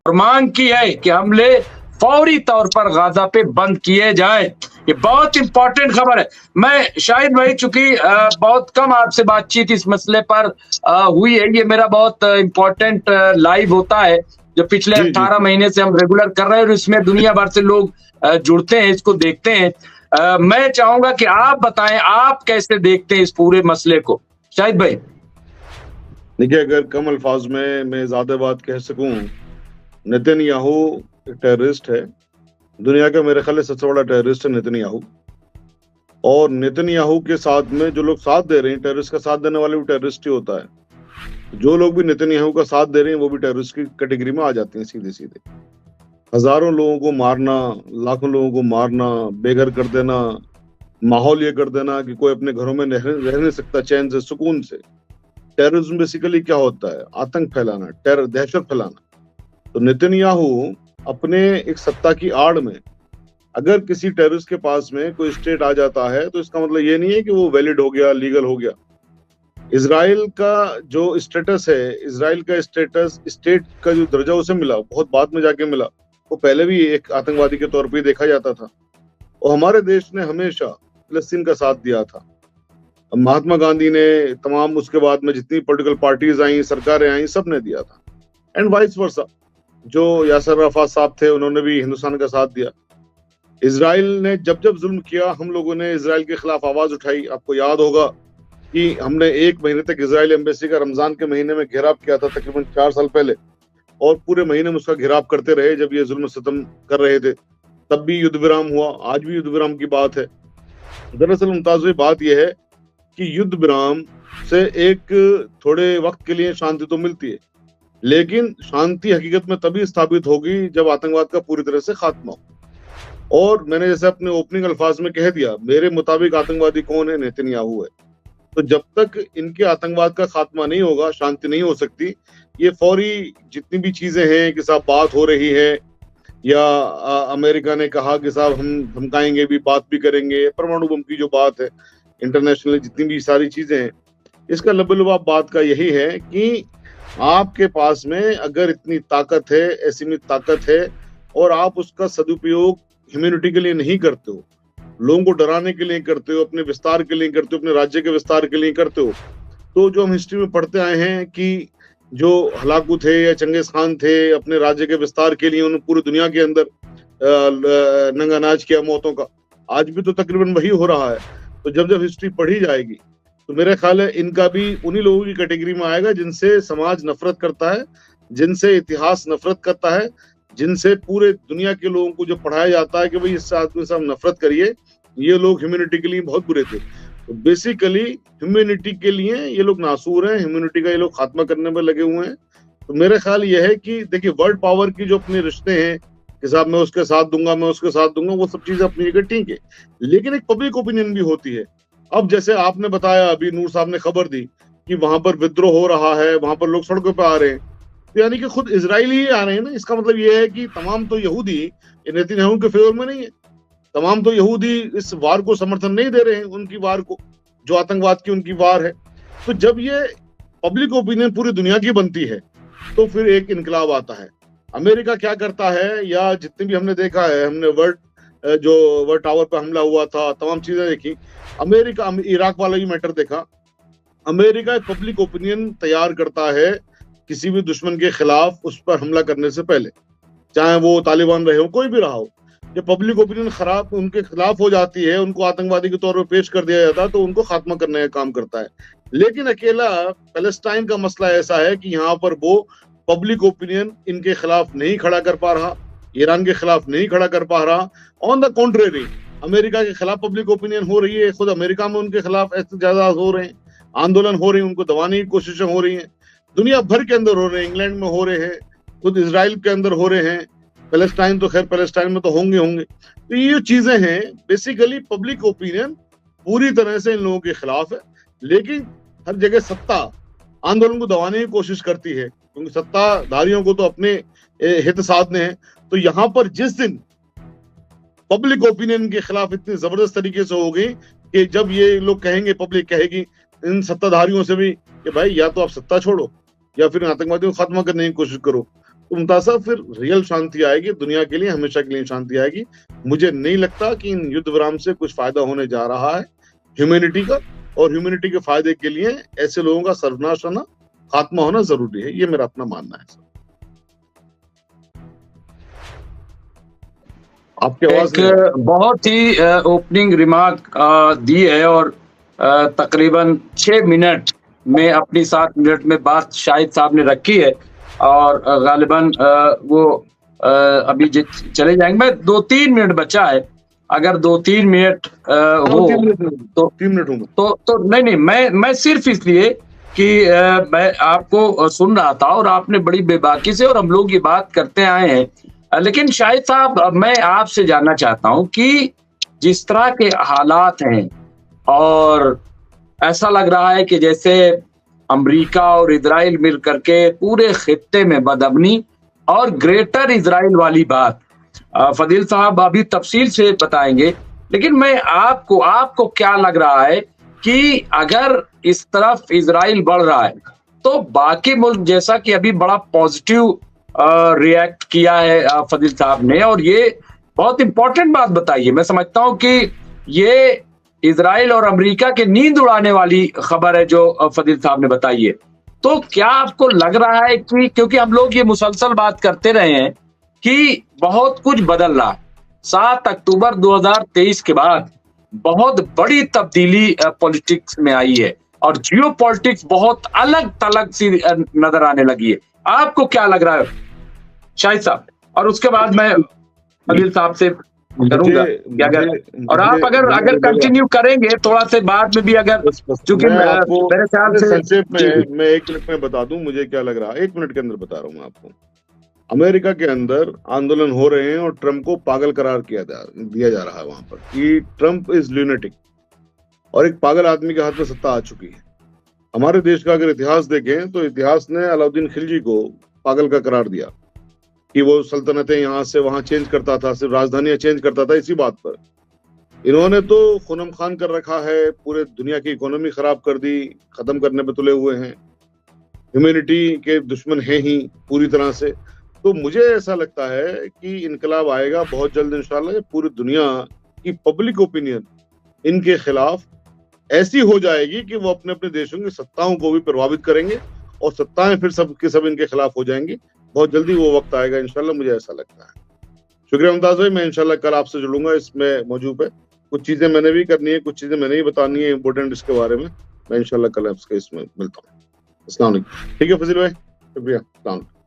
और मांग की है कि हमले फौरी तौर पर गाजा पे बंद किए जाएं। ये बहुत इंपॉर्टेंट खबर है। मैं शाहिद भाई, चूंकि बहुत कम आपसे बातचीत इस मसले पर हुई है, ये मेरा बहुत इंपॉर्टेंट लाइव होता है जो पिछले जी जी 18 महीने से हम रेगुलर कर रहे हैं, और इसमें दुनिया भर से लोग जुड़ते हैं, इसको देखते हैं। मैं चाहूंगा कि आप बताएं, आप कैसे देखते हैं इस पूरे मसले को, शाहिद भाई। देखिए, अगर कम अल्फाज में मैं ज्यादा बात कह सकूं, नेतन्याहू एक टेररिस्ट है। दुनिया का मेरे ख्याल से सबसे बड़ा टेररिस्ट है नेतन्याहू। और नेतन्याहू के साथ में जो लोग साथ दे रहे हैं, टेररिस्ट का साथ देने वाले भी टेररिस्ट ही होता है। जो लोग भी नेतन्याहू का साथ दे रहे हैं वो भी टेररिस्ट की कैटेगरी में आ जाते हैं सीधे सीधे। हजारों लोगों को मारना, लाखों लोगों को मारना, बेघर कर देना, माहौल ये कर देना कि कोई अपने घरों में रह नहीं सकता चैन से, सुकून से। टेररिज्म बेसिकली क्या होता है? आतंक फैलाना, टेरर, दहशत फैलाना। तो नेतन्याहू अपने एक सत्ता की आड़ में अगर किसी टेररिस्ट के पास में कोई स्टेट आ जाता है तो इसका मतलब ये नहीं है कि वो वैलिड हो गया, लीगल हो गया। इजराइल का जो स्टेटस है, इजराइल का स्टेटस, स्टेट का जो दर्जा उसे मिला, बहुत बाद में जाके मिला। वो पहले भी एक आतंकवादी के तौर पे देखा जाता था। और हमारे देश ने हमेशा फिलिस्तीन का साथ दिया था। महात्मा गांधी ने, तमाम उसके बाद में जितनी पॉलिटिकल पार्टीज आई, सरकारें आई, सब ने दिया था। एंड वाइस वर्सा, जो यासर अराफात साहब थे उन्होंने भी हिंदुस्तान का साथ दिया। इजराइल ने जब जब जुल्म किया, हम लोगों ने इजराइल के खिलाफ आवाज उठाई। आपको याद होगा कि हमने 1 महीने तक इजराइल एम्बेसी का रमजान के महीने में घेराव किया था, तकरीबन 4 साल पहले। और पूरे महीने में उसका घेराव करते रहे जब ये जुल्म सितम कर रहे थे। तब भी युद्ध विराम हुआ, आज भी युद्ध विराम की बात है। दरअसल मुमताज भाई, बात यह है कि युद्ध विराम से एक थोड़े वक्त के लिए शांति तो मिलती है, लेकिन शांति हकीकत में तभी स्थापित होगी जब आतंकवाद का पूरी तरह से खात्मा हो। और मैंने जैसे अपने ओपनिंग अल्फाज में कह दिया, मेरे मुताबिक आतंकवादी कौन है? नेतन्याहू है। तो जब तक इनके आतंकवाद का खात्मा नहीं होगा, शांति नहीं हो सकती। ये फौरी जितनी भी चीजें हैं कि साहब बात हो रही है, या अमेरिका ने कहा कि साहब हम धमकाएंगे भी, बात भी करेंगे, परमाणु बम की जो बात है, इंटरनेशनल जितनी भी सारी चीजें हैं, इसका लबे-लुबाब बात का यही है कि आपके पास में अगर इतनी ताकत है, असीमित ताकत है, और आप उसका सदुपयोग ह्यूमैनिटी के लिए नहीं करते हो, लोगों को डराने के लिए करते हो, अपने विस्तार के लिए करते हो, अपने राज्य के विस्तार के लिए करते हो, तो जो हम हिस्ट्री में पढ़ते आए हैं कि जो हलाकू थे या चंगेज खान थे, अपने राज्य के विस्तार के लिए उन्होंने पूरी दुनिया के अंदर नंगा नाच किया मौतों का। आज भी तो तकरीबन वही हो रहा है। तो जब जब हिस्ट्री पढ़ी जाएगी तो मेरे ख्याल है इनका भी उन्हीं लोगों की कैटेगरी में आएगा जिनसे समाज नफरत करता है, जिनसे इतिहास नफरत करता है, जिनसे पूरे दुनिया के लोगों को जो पढ़ाया जाता है कि भाई इस आदमी से हम नफरत करिए, ये लोग ह्यूमैनिटी के लिए बहुत बुरे थे। तो बेसिकली ह्यूमैनिटी के लिए ये लोग नासूर हैं, ह्यूमैनिटी का ये लोग खात्मा करने में लगे हुए हैं। तो मेरा ख्याल ये है कि देखिए, वर्ल्ड पावर की जो अपने रिश्ते हैं कि साहब मैं उसके साथ दूंगा, मैं उसके साथ दूंगा, वो सब चीजें अपनी जगह ठीक है, लेकिन एक पब्लिक ओपिनियन भी होती है। अब जैसे आपने बताया, अभी नूर साहब ने खबर दी कि वहां पर विद्रोह हो रहा है, वहां पर लोग सड़कों पर आ रहे हैं, तो यानी कि खुद इजरायली ही आ रहे हैं ना। इसका मतलब ये है कि तमाम तो यहूदी नेतन्याहू के फेवर में नहीं है, तमाम तो यहूदी इस वार को समर्थन नहीं दे रहे हैं, उनकी वार को, जो आतंकवाद की उनकी वार है। तो जब ये पब्लिक ओपिनियन पूरी दुनिया की बनती है तो फिर एक इनकलाब आता है। अमेरिका क्या करता है, या जितने भी हमने देखा है, हमने वर्ल्ड टावर पर हमला हुआ था, तमाम चीजें देखी। अमेरिका, इराक वाला ही मैटर देखा। अमेरिका एक पब्लिक ओपिनियन तैयार करता है किसी भी दुश्मन के खिलाफ, उस पर हमला करने से पहले, चाहे वो तालिबान रहे हो, कोई भी रहा हो। जब पब्लिक ओपिनियन खराब उनके खिलाफ हो जाती है, उनको आतंकवादी के तौर पर पेश कर दिया जाता है, तो उनको खात्मा करने का काम करता है। लेकिन अकेला पैलेस्टाइन का मसला ऐसा है कि यहाँ पर वो पब्लिक ओपिनियन इनके खिलाफ नहीं खड़ा कर पा रहा, ईरान के खिलाफ नहीं खड़ा कर पा रहा। ऑन द कॉन्ट्रेरी, अमेरिका के खिलाफ पब्लिक ओपिनियन हो रही है, खुद अमेरिका में उनके खिलाफ एहतजाजात हो रहे हैं, आंदोलन हो रही है, उनको दबाने की कोशिशें हो रही हैं, दुनिया भर के अंदर हो रहे हैं, इंग्लैंड में हो रहे हैं, खुद इजराइल के अंदर हो रहे हैं, पैलेस्टाइन तो खैर पैलेस्टाइन में तो होंगे। तो ये चीजें हैं, बेसिकली पब्लिक ओपिनियन पूरी तरह से इन लोगों के खिलाफ है, लेकिन हर जगह सत्ता आंदोलन को दबाने की कोशिश करती है, क्योंकि सत्ताधारियों को तो अपने हित साधने हैं। तो यहाँ पर जिस दिन पब्लिक ओपिनियन के खिलाफ इतनी जबरदस्त तरीके से हो गई कि जब ये लोग कहेंगे, पब्लिक कहेगी इन सत्ताधारियों से भी कि भाई या तो आप सत्ता छोड़ो या फिर आतंकवादियों को खत्म करने की कोशिश करो, तो मुमताज साहब फिर रियल शांति आएगी, दुनिया के लिए हमेशा के लिए शांति आएगी। मुझे नहीं लगता कि इन युद्ध विराम से कुछ फायदा होने जा रहा है ह्यूमैनिटी का, और ह्यूमैनिटी के फायदे के लिए ऐसे लोगों का सर्वनाश होना, खात्मा होना जरूरी है। ये मेरा अपना मानना है सर। आपकी आवाज एक बहुत ही ओपनिंग रिमार्क दी है, और तकरीबन 6 मिनट में अपनी 7 मिनट में बात शाहिद साहब ने रखी है, और गालिबन वो अभी चले जाएंगे। मैं 2-3 मिनट बचा है, अगर 2-3 मिनट हो 3 मिनट होंगे तो नहीं, मैं सिर्फ इसलिए कि मैं आपको सुन रहा था और आपने बड़ी बेबाकी से, और हम लोग ये बात करते आए हैं। लेकिन शाहिद साहब, मैं आपसे जानना चाहता हूं कि जिस तरह के हालात हैं, और ऐसा लग रहा है कि जैसे अमेरिका और इजराइल मिल करके पूरे खित्ते में बदअमनी और ग्रेटर इजराइल वाली बात, फजील साहब अभी तफसील से बताएंगे, लेकिन मैं आपको क्या लग रहा है कि अगर इस तरफ इजराइल बढ़ रहा है तो बाकी मुल्क, जैसा कि अभी बड़ा पॉजिटिव रिएक्ट किया है फजील साहब ने, और ये बहुत इंपॉर्टेंट बात बताई है। मैं समझता हूं कि ये इजराइल और अमेरिका के नींद उड़ाने वाली खबर है जो फजील साहब ने बताई है। तो क्या आपको लग रहा है कि, क्योंकि हम लोग ये मुसलसल बात करते रहे हैं कि बहुत कुछ बदल रहा है, 7 अक्टूबर 2023 के बाद बहुत बड़ी तब्दीली पॉलिटिक्स में आई है, और जियो पॉलिटिक्स बहुत अलग थलग सी नजर आने लगी है। आपको क्या लग रहा है शाहिद साहब? और उसके बाद मैं फजील साहब से करूंगा कि अगर, और आप अगर कंटिन्यू करेंगे थोड़ा से बाद में भी, अगर चूंकि मेरे ख्याल से संक्षेप में मैं 1 मिनट में बता दूं मुझे क्या लग रहा है। 1 मिनट के अंदर बता रहा हूं मैं आपको। अमेरिका के अंदर आंदोलन हो रहे हैं और ट्रंप को पागल करार दिया जा रहा है वहां पर कि ट्रंप इज ल्यूनेटिक, और एक पागल आदमी के हाथ में सत्ता आ चुकी है। हमारे देश का अगर इतिहास देखें तो इतिहास ने अलाउद्दीन खिलजी को पागल का करार दिया कि वो सल्तनतें यहाँ से वहां चेंज करता था, सिर्फ राजधानियां चेंज करता था इसी बात पर। इन्होंने तो खुनम खान कर रखा है, पूरे दुनिया की इकोनॉमी खराब कर दी, खत्म करने पे तुले हुए हैं, ह्यूमैनिटी के दुश्मन हैं ही पूरी तरह से। तो मुझे ऐसा लगता है कि इनकलाब आएगा बहुत जल्द इंशाल्लाह। पूरी दुनिया की पब्लिक ओपिनियन इनके खिलाफ ऐसी हो जाएगी कि वो अपने अपने देशों की सत्ताओं को भी प्रभावित करेंगे, और सत्ताएं फिर सब के सब इनके खिलाफ हो जाएंगी। बहुत जल्दी वो वक्त आएगा इंशाल्लाह, मुझे ऐसा लगता है। शुक्रिया मुमताज भाई, मैं इंशाल्लाह कल आपसे जुड़ूंगा इसमें मौजूद है। कुछ चीजें मैंने भी करनी है, कुछ चीजें मैंने भी बतानी है इंपॉर्टेंट इसके बारे में। मैं इंशाल्लाह कल आपसे इसमें मिलता हूँ। अस्सलाम वालेकुम। ठीक है फजील भाई, शुक्रिया। अस्सलाम वालेकुम।